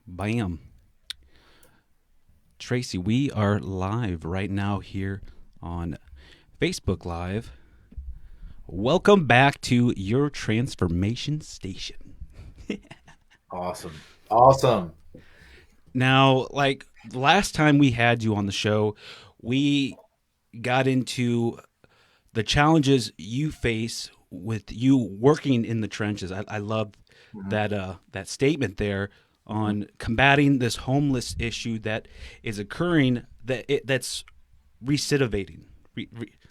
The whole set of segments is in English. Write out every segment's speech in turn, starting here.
Bam. Tracy, we are live right now here on Facebook Live. Welcome back to Your Transformation Station. Awesome. Awesome. Now, like the last time we had you on the show, we got into the challenges you face with you working in the trenches. I love Mhm, that statement there mhm. on combating this homeless issue that is occurring that's recidivating.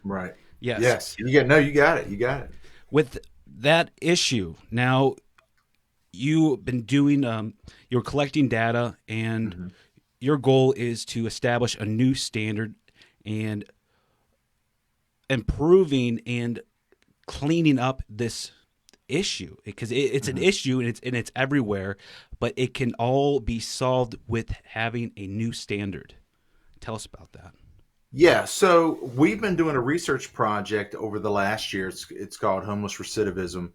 Right. Yes, Yes. You got it. You got it. with that issue now, you've been doing you're collecting data, and hmm your goal is to establish a new standard and improving and cleaning up this issue because it's an hmm issue and it's everywhere, but it can all be solved with having a new standard. Tell us about that. Yeah. So we've been doing a research project over the last year. It's called Homeless Recidivism.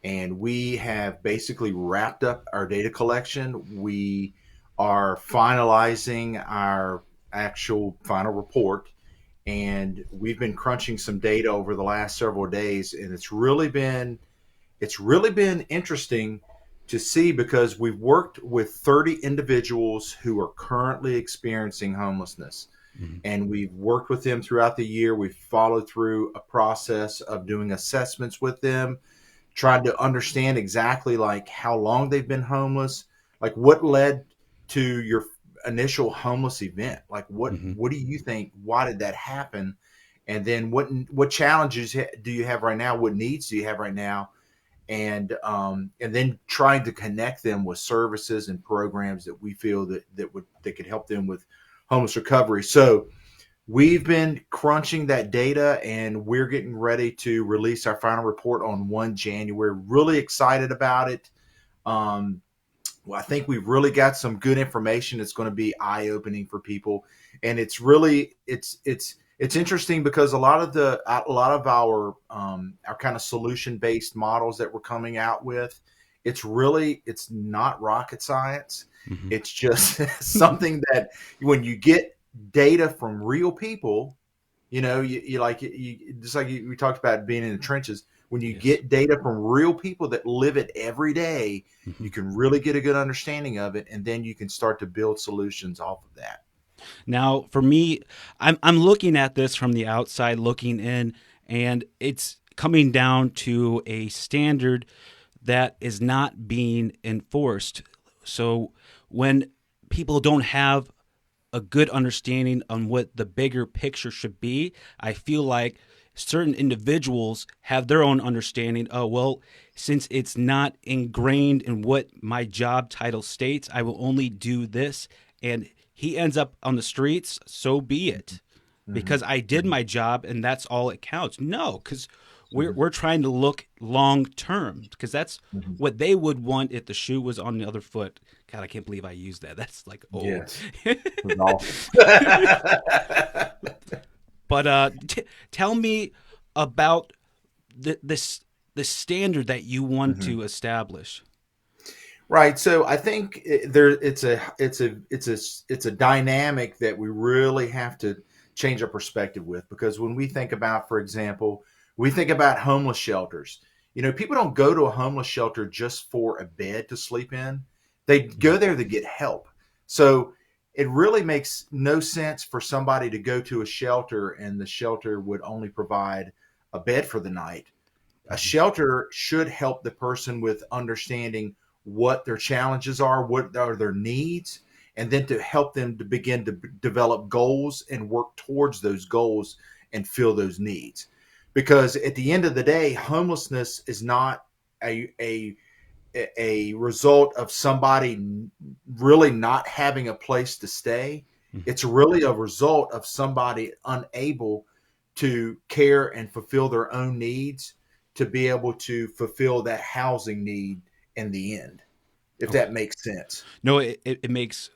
And we have basically wrapped up our data collection. We are finalizing our actual final report. And we've been crunching some data over the last several days. And it's really been interesting to see because we've worked with 30 individuals who are currently experiencing homelessness, Mm-hmm. and we've worked with them throughout the year. We've followed through a process of doing assessments with them, tried to understand exactly like how long they've been homeless, like what led to your initial homeless event, like what Mm-hmm. what do you think, why did that happen, and then what challenges do you have right now, what needs do you have right now, and then trying to connect them with services and programs that we feel that could help them with homeless recovery. So we've been crunching that data, and we're getting ready to release our final report on 1 January. Really excited about it. Um, well, I think we've really got some good information that's going to be eye opening for people, and it's interesting because a lot of our kind of solution based models that we're coming out with, it's not rocket science. Mm-hmm. It's just something that when you get data from real people, you like just like we talked about being in the trenches. When you Yes. get data from real people that live it every day, Mm-hmm. you can really get a good understanding of it, and then you can start to build solutions off of that. Now, for me, I'm looking at this from the outside, looking in, and it's coming down to a standard that is not being enforced. So when people don't have a good understanding on what the bigger picture should be, I feel like certain individuals have their own understanding. Oh, well, since it's not ingrained in what my job title states, I will only do this. And he ends up on the streets, so be it. hmm Because I did hmm my job and that's all it counts. No, because hmm we're trying to look long term, because that's hmm what they would want if the shoe was on the other foot. God, I can't believe I used that. That's like old. Yes, it was awesome. But tell me about this standard that you want hmm to establish. Right. So I think it's a dynamic that we really have to change our perspective with, because when we think about, for example, we think about homeless shelters. People don't go to a homeless shelter just for a bed to sleep in. They Mhm. go there to get help. So it really makes no sense for somebody to go to a shelter and the shelter would only provide a bed for the night. A Mhm. shelter should help the person with understanding what their challenges are, what are their needs, and then to help them to begin to develop goals and work towards those goals and fill those needs. Because at the end of the day, homelessness is not a result of somebody really not having a place to stay. Mhm. It's really a result of somebody unable to care and fulfill their own needs to be able to fulfill that housing need in the end, if Okay. that makes sense. No, it I'll makes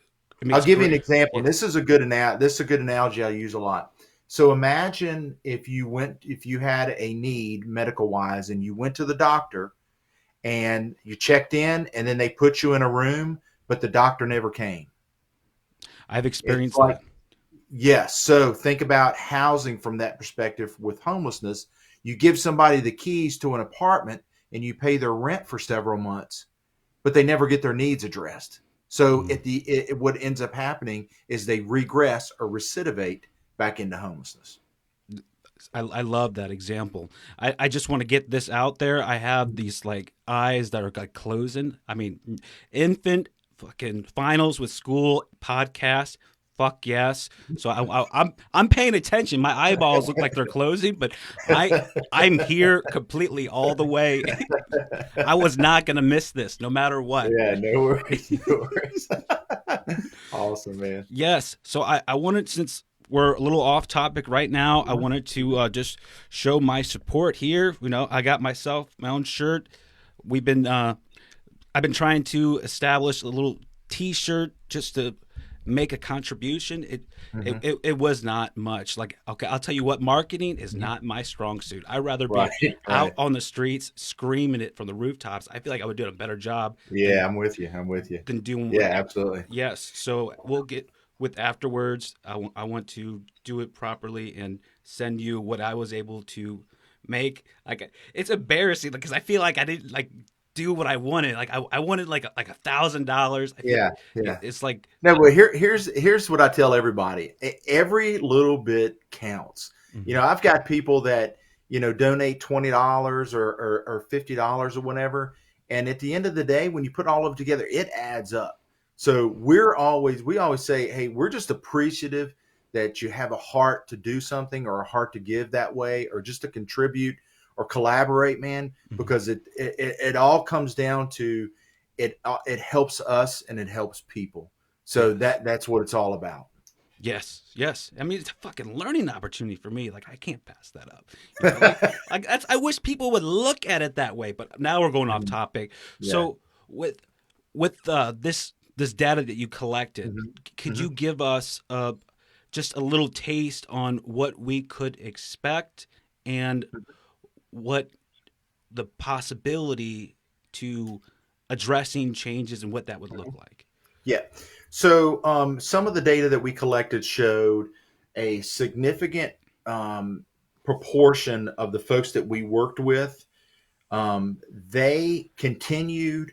give you an great. example. And Yeah. this is a good analogy I use a lot. So imagine if you had a need medical wise and you went to the doctor and you checked in and then they put you in a room but the doctor never came. I've It's experienced like, that. yes. So think about housing from that perspective with homelessness. You give somebody the keys to an apartment and you pay their rent for several months, but they never get their needs addressed. So Mm. what ends up happening is they regress or recidivate back into homelessness. I love that example. I just want to get this out there. I have these like eyes that are like closing. I mean, infant fucking finals with school podcast. Fuck yes. So I'm paying attention. My eyeballs look like they're closing, but I'm here completely all the way. I was not gonna miss this, no matter what. Yeah, no worries, no worries. Awesome, man. Yes. So I wanted, since we're a little off topic right now, I wanted to just show my support here. You know, I got myself my own shirt. We've been I've been trying to establish a little T-shirt just to make a contribution. Hmm. It was not much. Like, okay, I'll tell you what, marketing is Hmm. not my strong suit. I'd rather Right, be out right. on the streets screaming it from the rooftops. I feel like I would do a better job Yeah, I'm with you. I'm with you. than doing Yeah, what. absolutely. Yes. So we'll get with afterwards. I want to do it properly and send you what I was able to make. Like, it's embarrassing because I feel like I didn't like do what I wanted. Like I wanted like $1,000. I feel Yeah, like yeah. it's like. No, but here's what I tell everybody. Every little bit counts. You Mhm. know, I've got people that, donate $20 or $50 or whatever. And at the end of the day, when you put all of it together, it adds up. So we always say, hey, we're just appreciative that you have a heart to do something or a heart to give that way or just to contribute or collaborate, man, Mhm. because it all comes down to it helps us and it helps people. So Yes. that's what it's all about. Yes, yes. I mean, it's a fucking learning opportunity for me. Like, I can't pass that up. You know, like that's. I wish people would look at it that way. But now we're going off Mhm. topic. Yeah. So with this data that you collected, Hmm. could Hmm. you give us just a little taste on what we could expect and what the possibility to addressing changes and what that would look like? Yeah. So some of the data that we collected showed a significant um, proportion of the folks that we worked with. They continued.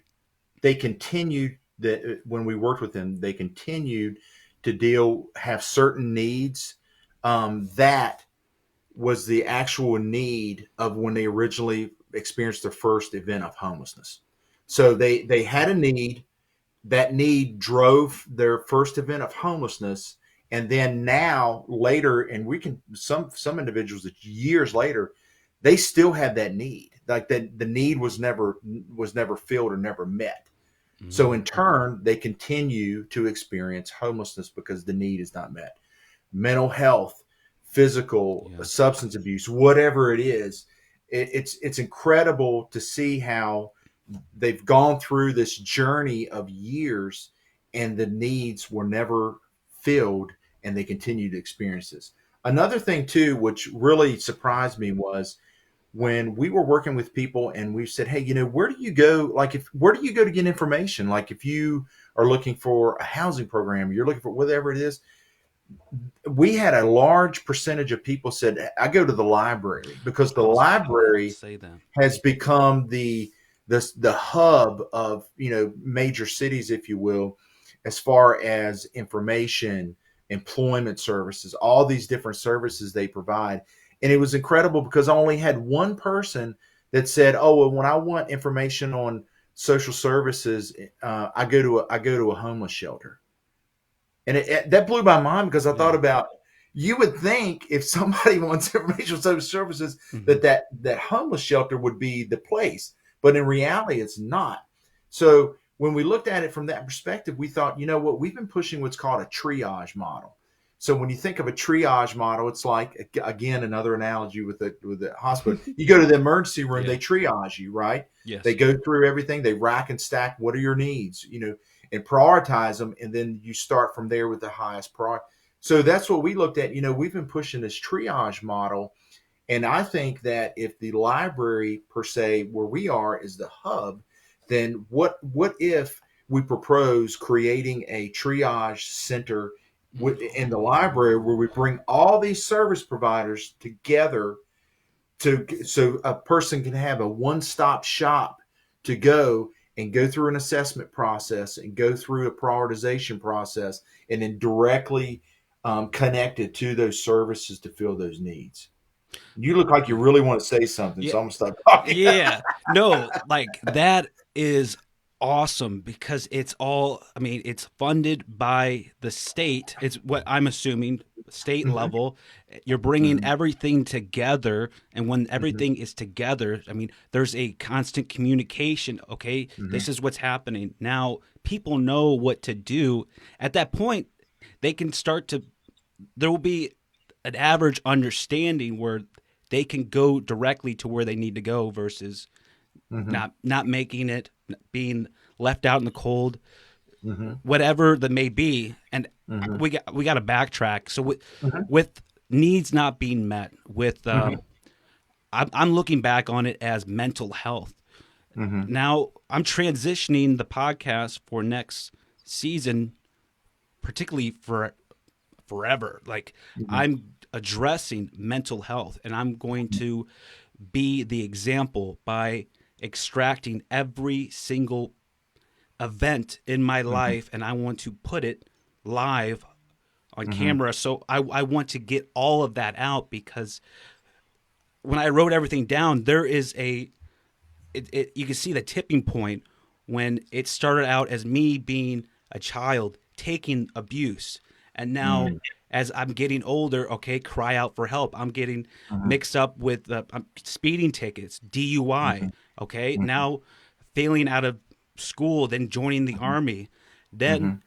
They continued that when we worked with them. They continued to have certain needs that was the actual need of when they originally experienced their first event of homelessness. So they had a need. That need drove their first event of homelessness, and then now later, and we can some individuals that years later, they still have that need. Like that, the need was never filled or never met. So Mm, in turn, they continue to experience homelessness because the need is not met. Mental health, physical, yeah. substance abuse, whatever it is, it's incredible to see how they've gone through this journey of years and the needs were never filled and they continue to experience this. Another thing too, which really surprised me, was when we were working with people and we said, hey, where do you go? Like, where do you go to get information? Like, if you are looking for a housing program, you're looking for whatever it is. We had a large percentage of people said, I go to the library, because the I was about to library say that. has become the hub of major cities, if you will, as far as information, employment services, all these different services they provide. And it was incredible because I only had one person that said, oh, well, when I want information on social services, I go to a homeless shelter. And that blew my mind because I thought Yeah. about, you would think if somebody wants information on social services Hmm. that homeless shelter would be the place, but in reality, it's not. So when we looked at it from that perspective, we thought, you know what, we've been pushing what's called a triage model. So when you think of a triage model, it's like, again, another analogy with the hospital. You go to the emergency room, Yeah. they triage you, right? They Yes. go through everything, they rack and stack. What are your needs? And prioritize them, and then you start from there with the highest priority. So that's what we looked at. We've been pushing this triage model, and I think that if the library per se, where we are, is the hub, then what if we propose creating a triage center in the library where we bring all these service providers together so a person can have a one-stop shop to go through an assessment process and go through a prioritization process, and then directly connected to those services to fill those needs. You look like you really want to say something, Yeah. so I'm gonna stop talking. Yeah. No, like that is awesome because it's all, I mean, it's funded by the state. It's what I'm assuming, state Mhm, level. You're bringing mhm, everything together. And when mhm, everything is together, I mean, there's a constant communication. Okay. mhm, This is what's happening. Now, people know what to do. At that point, they can start to, there will be an average understanding where they can go directly to where they need to go versus mhm, not making it, being left out in the cold, mhm, whatever that may be. And mhm, we got to backtrack. So mhm, with needs not being met, with mhm, I'm looking back on it as mental health. mhm, Now I'm transitioning the podcast for next season, particularly for forever. Like mhm, I'm addressing mental health, and I'm going to be the example by extracting every single event in my mhm, life, and I want to put it live on mhm, camera. So I want to get all of that out because when I wrote everything down, there is you can see the tipping point when it started out as me being a child taking abuse, and now mhm, as I'm getting older, okay, cry out for help. I'm getting mhm, mixed up with speeding tickets, DUI. mhm, Okay, mhm, now failing out of school, then joining the army. Then mhm,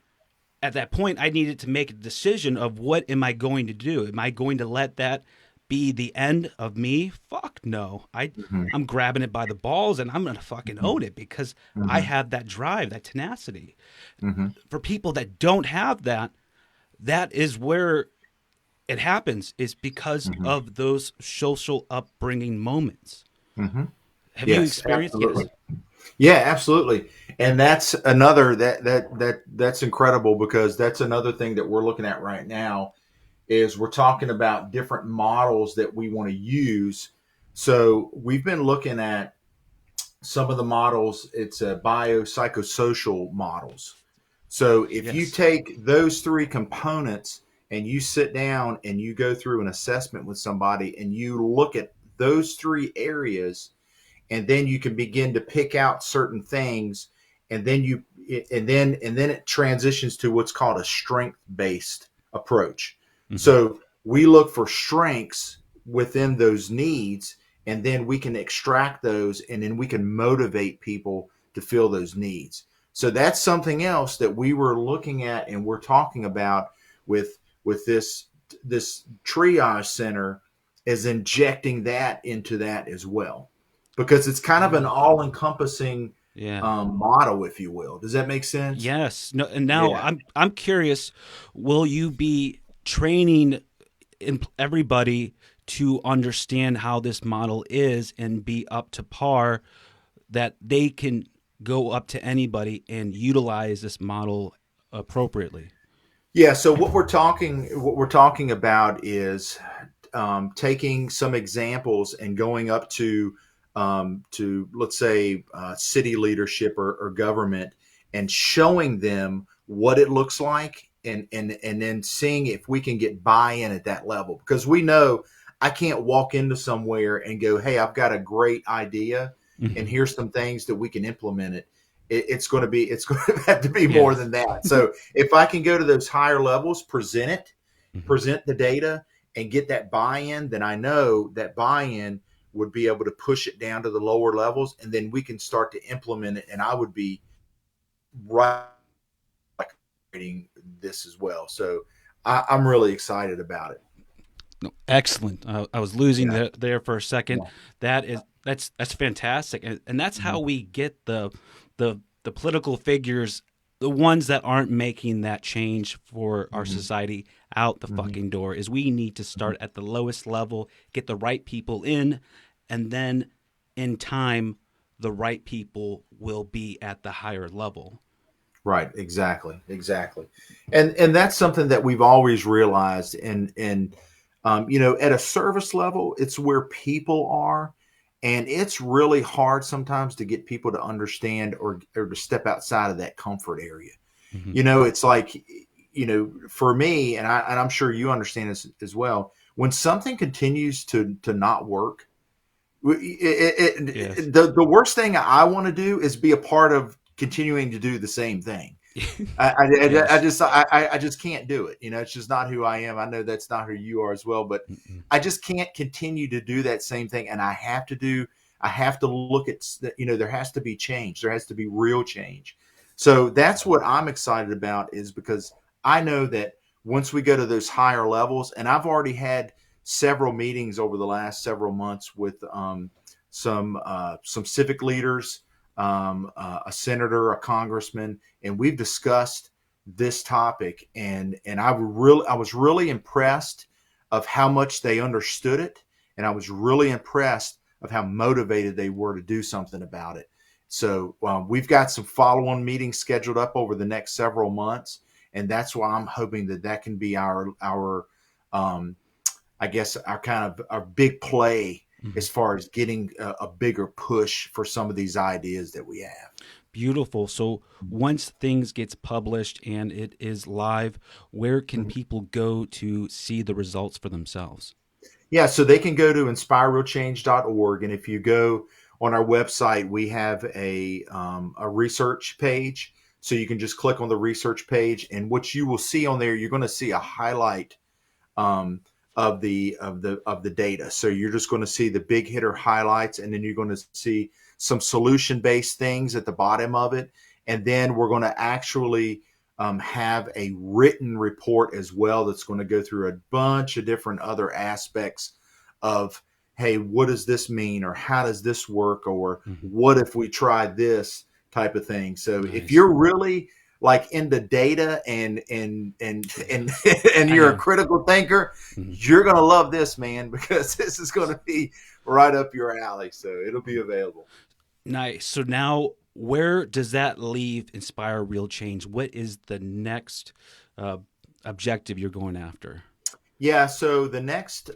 at that point, I needed to make a decision of what am I going to do? Am I going to let that be the end of me? Fuck no. mhm, I'm grabbing it by the balls and I'm gonna fucking mhm, own it because I mhm, have that drive, that tenacity. mhm, For people that don't have that, that is where it happens. Is because mhm, of those social upbringing moments. mhm. Have you Yes, experienced? absolutely. Yes. Yeah, absolutely. And that's another that's incredible, because that's another thing that we're looking at right now is we're talking about different models that we want to use. So we've been looking at some of the models. It's a biopsychosocial models. So if you Yes. take those three components and you sit down and you go through an assessment with somebody and you look at those three areas, and then you can begin to pick out certain things, and then it transitions to what's called a strength based approach. Hmm. So we look for strengths within those needs, and then we can extract those, and then we can motivate people to fill those needs. So that's something else that we were looking at and we're talking about with this triage center, is injecting that into that as well, because it's kind of an Oh, all-encompassing yeah. model, if you will. Does that make sense? Yes. No. And now Yeah. I'm curious. Will you be training everybody to understand how this model is and be up to par that they can go up to anybody and utilize this model appropriately? Yeah. So what we're talking about is taking some examples and going up to let's say city leadership or government, and showing them what it looks like, and then seeing if we can get buy-in at that level, because we know I can't walk into somewhere and go, hey, I've got a great idea and Hmm. here's some things that we can implement it's going to have to be more Yes. than that. So if I can go to those higher levels, Hmm. present the data, and get that buy-in, then I know that buy-in would be able to push it down to the lower levels, and then we can start to implement it. And I would be right creating this as well. So I'm really excited about it. No, excellent. I was losing Yeah. there for a second. Yeah. That's fantastic, and that's Mhm. how we get the political figures, the ones that aren't making that change for our Mhm. society, out the Mhm. fucking door. Is we need to Mhm. start at the lowest level, get the right people in, and then in time, the right people will be at the higher level. Right. Exactly. Exactly. And that's something that we've always realized. And at a service level, it's where people are, and it's really hard sometimes to get people to understand or to step outside of that comfort area. Hmm. It's like, for me, and I'm sure you understand this as well. When something continues to not work, Yes. the worst thing I want to do is be a part of continuing to do the same thing. Yes. I just can't do it. It's just not who I am. I know that's not who you are as well, but Mm-mm. I just can't continue to do that same thing. And I have to look at, there has to be change. There has to be real change. So that's what I'm excited about, is because I know that once we go to those higher levels, and I've already had several meetings over the last several months with some civic leaders, a senator, a congressman, and we've discussed this topic. And I was really impressed of how much they understood it, and I was really impressed of how motivated they were to do something about it. So we've got some follow-on meetings scheduled up over the next several months, and that's why I'm hoping that can be our um, I guess our kind of our big play Mhm. as far as getting a bigger push for some of these ideas that we have. Beautiful. So once things gets published and it is live, where can Mhm. people go to see the results for themselves? Yeah, so they can go to inspirerealchange.org, and if you go on our website, we have a research page. So you can just click on the research page, and what you will see on there, you're going to see a highlight um, of the data. So you're just going to see the big hitter highlights, and then you're going to see some solution based things at the bottom of it, and then we're going to actually have a written report as well that's going to go through a bunch of different other aspects of, hey, what does this mean, or how does this work, or Hmm. what if we try this type of thing. So if Nice. you're really like into data and Yes, and I you're a am. critical thinker, Mhm. you're gonna love this, man, because this is gonna be right up your alley. So it'll be available. Nice. So now, where does that leave Inspire Real Change? What is the next uh, objective you're going after? Yeah. So the next,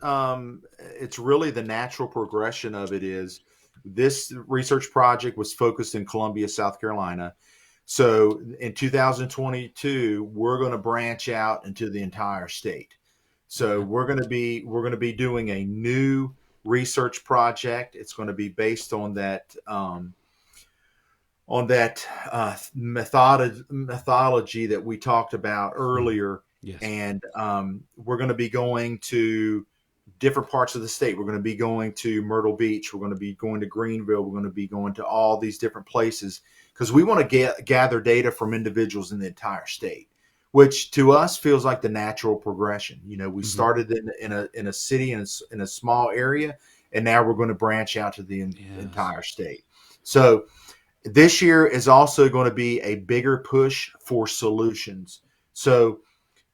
it's really the natural progression of it is this research project was focused in Columbia, South Carolina. So in 2022, we're going to branch out into the entire state. So Okay. we're going to be doing a new research project. It's going to be based on that methodology that we talked about Mhm. earlier, Yes. and we're going to be going to different parts of the state. We're going to be going to Myrtle Beach. We're going to be going to Greenville. We're going to be going to all these different places because we want to gather data from individuals in the entire state, which to us feels like the natural progression. We Hmm. started in a city in a small area, and now we're going to branch out to the Yes. entire state. So this year is also going to be a bigger push for solutions. So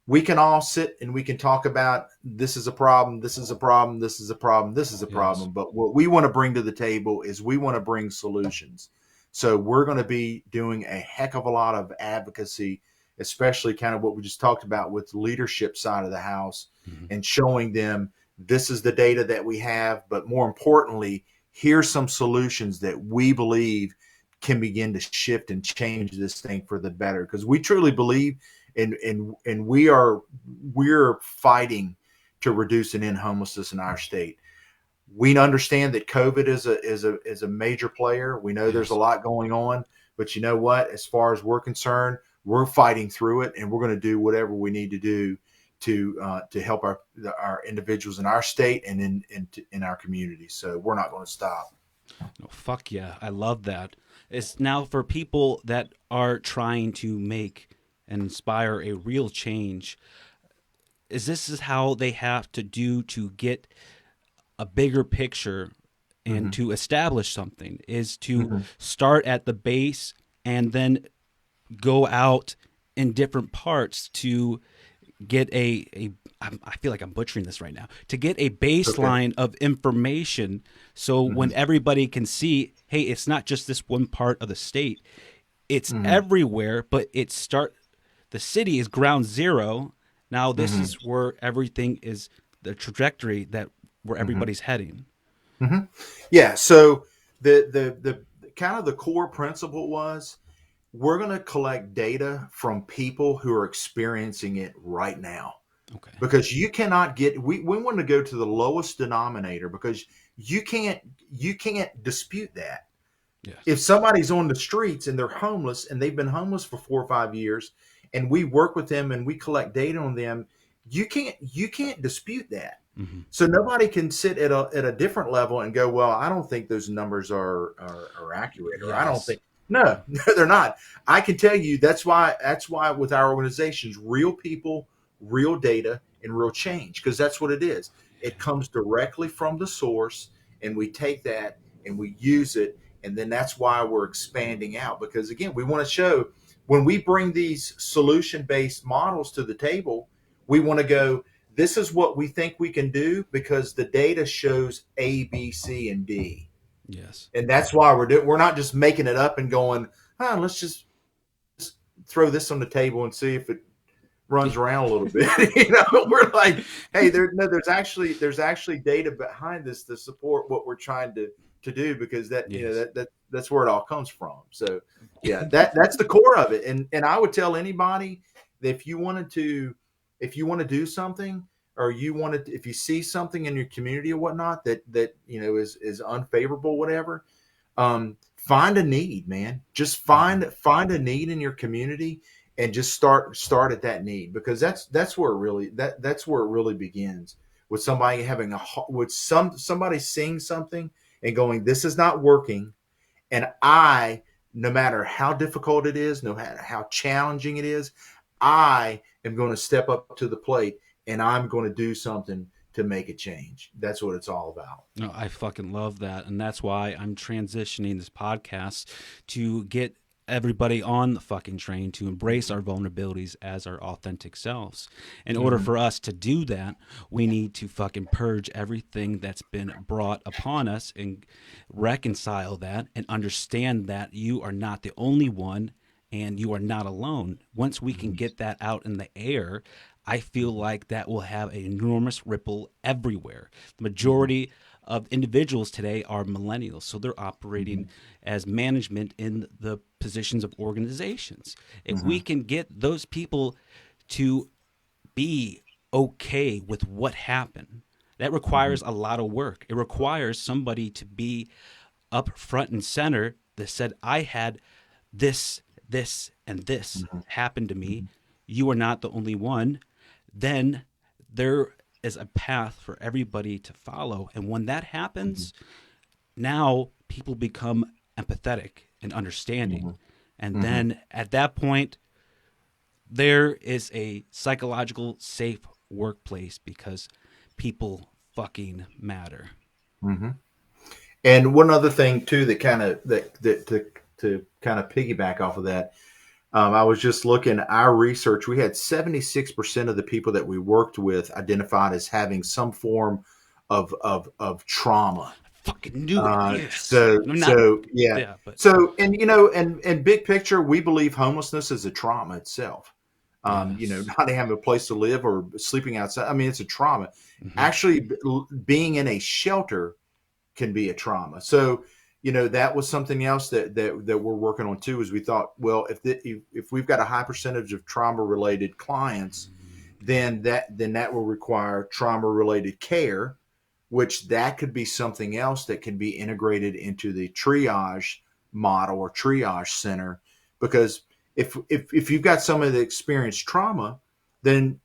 we can all sit and we can talk about, this is a problem, this is a problem, this is a problem, this is a Yes. problem. But what we want to bring to the table is we want to bring solutions. So we're going to be doing a heck of a lot of advocacy, especially kind of what we just talked about with the leadership side of the house, Hmm. and showing them this is the data that we have, but more importantly, here's some solutions that we believe can begin to shift and change this thing for the better, because we truly believe, and we're fighting to reduce and end homelessness in our state. We understand that COVID is a major player. We know there's a Yes. lot going on, but you know what? As far as we're concerned, we're fighting through it, and we're going to do whatever we need to do to help our individuals in our state and in our community. So we're not going to stop. No, fuck yeah. I love that. It's now for people that are trying to make and inspire a real change. Is how they have to do to get a bigger picture and Hmm. to establish something is to Hmm. start at the base and then go out in different parts to get I feel like I'm butchering this right now, to get a Okay. baseline of information so Hmm. when everybody can see, hey, it's not just this one part of the state, it's everywhere, but the city is ground zero. Now this is where everything is, the trajectory that where everybody's heading. Yeah. So the kind of the core principle was we're going to collect data from people who are experiencing it right now. Okay. Because you cannot get, we want to go to the lowest denominator, because you can't dispute that. Yes. If somebody's on the streets and they're homeless and they've been homeless for 4 or 5 years, and we work with them and we collect data on them, you can't dispute that. So nobody can sit at a different level and go, well, I don't think those numbers are accurate, or I don't think. No, they're not. I can tell you that's why with our organizations, real people, real data, and real change, because that's what it is. It comes directly from the source, and we take that and we use it, and then that's why we're expanding out, because again, we want to show when we bring these solution-based models to the table, we want to go, this is what we think we can do because the data shows A, B, C, and D. Yes. And that's why we're not just making it up and going, let's just throw this on the table and see if it runs around a little bit. We're like, hey, there's actually data behind this to support what we're trying to do, because that's where it all comes from. So yeah, that's the core of it. And I would tell anybody that if you want to do something, or if you see something in your community or whatnot that is unfavorable, whatever, find a need, man. Just find a need in your community and just start at that need, because that's where it really begins, with somebody somebody seeing something and going, this is not working, and no matter how difficult it is, no matter how challenging it is, I am going to step up to the plate and I'm going to do something to make a change. That's what it's all about. No, I fucking love that. And that's why I'm transitioning this podcast to get everybody on the fucking train to embrace our vulnerabilities as our authentic selves. In order for us to do that, we need to fucking purge everything that's been brought upon us and reconcile that and understand that you are not the only one and you are not alone. Once we can get that out in the air, I feel like that will have an enormous ripple everywhere. The majority of individuals today are millennials, so they're operating as management in the positions of organizations. If we can get those people to be okay with what happened, that requires a lot of work. It requires somebody to be up front and center that said, I had this, and this happened to me. You are not the only one. Then there is a path for everybody to follow. And when that happens, now people become empathetic and understanding. And then at that point, there is a psychological safe workplace, because people fucking matter. And one other thing too, that kind of to kind of piggyback off of that, I was just looking at our research. We had 76% of the people that we worked with identified as having some form of trauma. I fucking knew it. Yes. So and big picture, we believe homelessness is a trauma itself. Not having a place to live or sleeping outside. I mean, it's a trauma. Actually, being in a shelter can be a trauma. So, that was something else that we're working on too, is we thought, well, if we've got a high percentage of trauma related clients, then that will require trauma related care, which that could be something else that can be integrated into the triage model or triage center. Because if you've got somebody that experienced trauma, then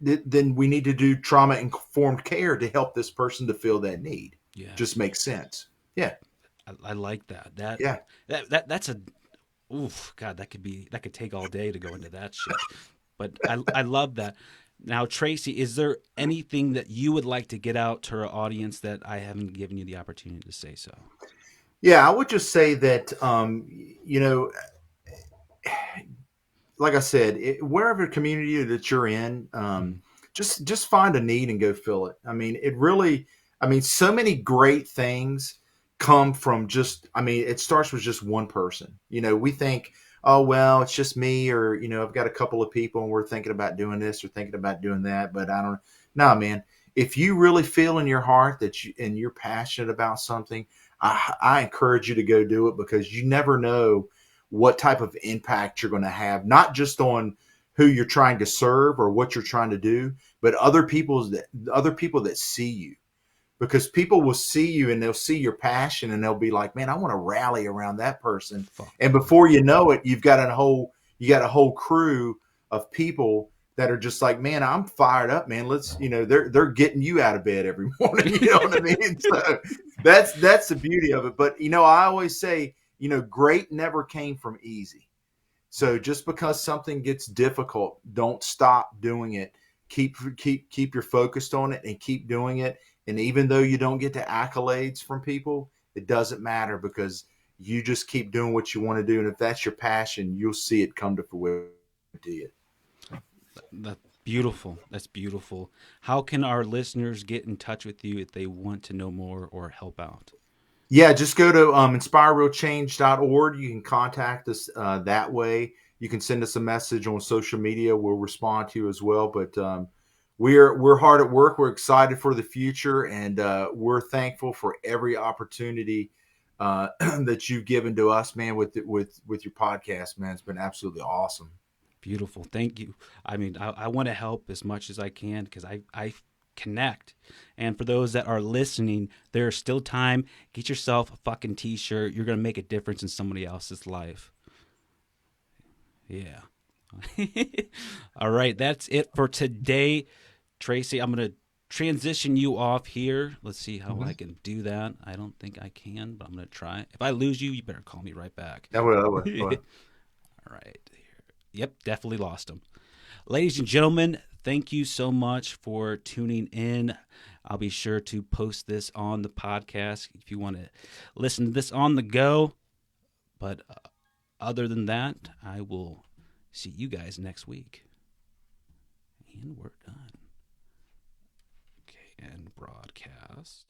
we need to do trauma informed care to help this person to fill that need. Yeah, just makes sense. Yeah. I like that. That's a, oof, God, that could take all day to go into that shit. But I love that. Now, Tracy, is there anything that you would like to get out to our audience that I haven't given you the opportunity to say so? Yeah, I would just say that, like I said, wherever community that you're in, just find a need and go fill it. I mean, so many great things come from it starts with just one person. We think, oh, well, it's just me, or, I've got a couple of people and we're thinking about doing this or thinking about doing that, but I don't, nah, man. If you really feel in your heart and you're passionate about something, I encourage you to go do it, because you never know what type of impact you're going to have, not just on who you're trying to serve or what you're trying to do, but other people that see you, because people will see you and they'll see your passion and they'll be like, man, I want to rally around that person. Fuck. And before you know it, you got a whole crew of people that are just like, man, I'm fired up, man. Let's, they're getting you out of bed every morning. You know what I mean? So that's the beauty of it. But, I always say, great never came from easy. So just because something gets difficult, don't stop doing it. Keep your focused on it and keep doing it. And even though you don't get the accolades from people, it doesn't matter, because you just keep doing what you want to do. And if that's your passion, you'll see it come to fruition. That's beautiful. That's beautiful. How can our listeners get in touch with you if they want to know more or help out? Yeah, just go to inspirerealchange.org. You can contact us that way. You can send us a message on social media. We'll respond to you as well. But we're hard at work. We're excited for the future, and we're thankful for every opportunity that you've given to us, man. With your podcast, man, it's been absolutely awesome. Beautiful. Thank you. I mean, I want to help as much as I can, because I connect. And for those that are listening, there's still time. Get yourself a fucking t-shirt. You're going to make a difference in somebody else's life. Yeah. All right. That's it for today. Tracy, I'm going to transition you off here. Let's see how I can do that. I don't think I can, but I'm going to try. If I lose you, you better call me right back. That will. All right. Yep, definitely lost him. Ladies and gentlemen, thank you so much for tuning in. I'll be sure to post this on the podcast if you want to listen to this on the go. But other than that, I will see you guys next week. And we're done. Okay, and broadcast.